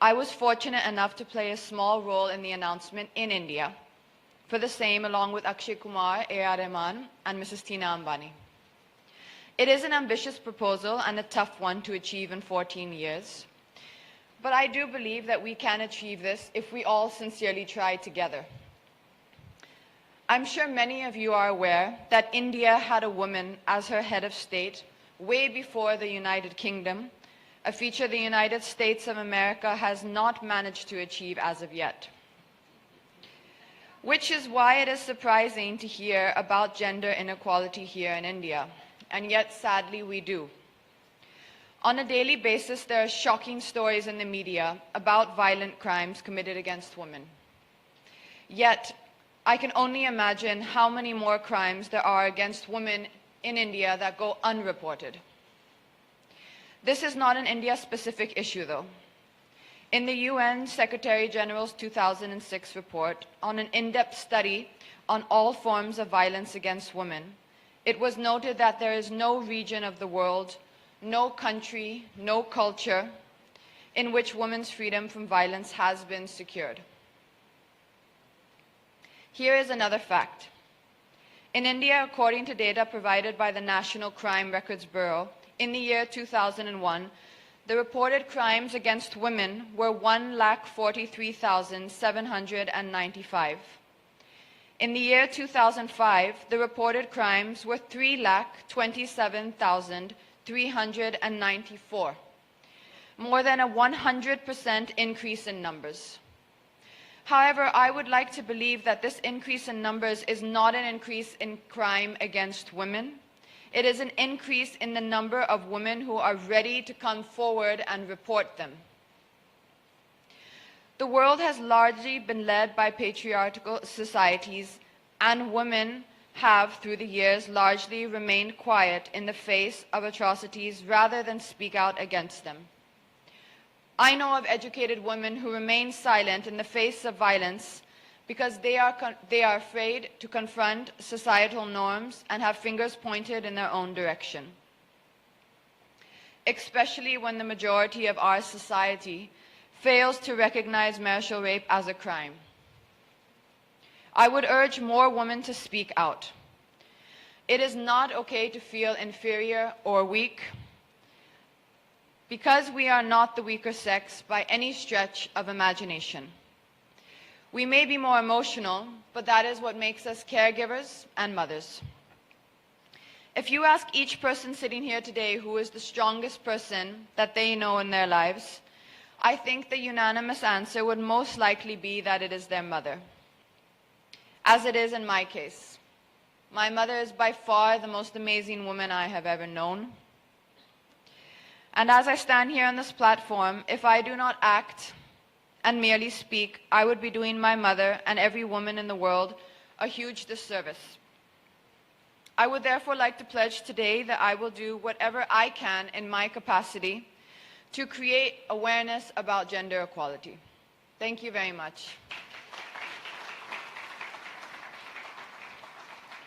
I was fortunate enough to play a small role in the announcement in India for the same, along with Akshay Kumar, A.R. Rahman, and Mrs. Tina Ambani. It is an ambitious proposal and a tough one to achieve in 14 years. But I do believe that we can achieve this if we all sincerely try together. I'm sure many of you are aware that India had a woman as her head of state way before the United Kingdom, a feature the United States of America has not managed to achieve as of yet. Which is why it is surprising to hear about gender inequality here in India, and yet sadly we do. On a daily basis, there are shocking stories in the media about violent crimes committed against women. Yet, I can only imagine how many more crimes there are against women in India that go unreported. This is not an India-specific issue, though. In the UN Secretary General's 2006 report on an in-depth study on all forms of violence against women, it was noted that there is no region of the world, no country, no culture in which women's freedom from violence has been secured. Here is another fact. In India, according to data provided by the National Crime Records Bureau, in the year 2001, the reported crimes against women were 1,43,795. In the year 2005, the reported crimes were 3,27,394, more than a 100% increase in numbers. However, I would like to believe that this increase in numbers is not an increase in crime against women. It is an increase in the number of women who are ready to come forward and report them. The world has largely been led by patriarchal societies, and women have, through the years, largely remained quiet in the face of atrocities rather than speak out against them. I know of educated women who remain silent in the face of violence because they are afraid to confront societal norms and have fingers pointed in their own direction, especially when the majority of our society fails to recognize marital rape as a crime. I would urge more women to speak out. It is not okay to feel inferior or weak, because we are not the weaker sex by any stretch of imagination. We may be more emotional, but that is what makes us caregivers and mothers. If you ask each person sitting here today who is the strongest person that they know in their lives, I think the unanimous answer would most likely be that it is their mother, as it is in my case. My mother is by far the most amazing woman I have ever known. And as I stand here on this platform, if I do not act and merely speak, I would be doing my mother and every woman in the world a huge disservice. I would therefore like to pledge today that I will do whatever I can in my capacity to create awareness about gender equality. Thank you very much.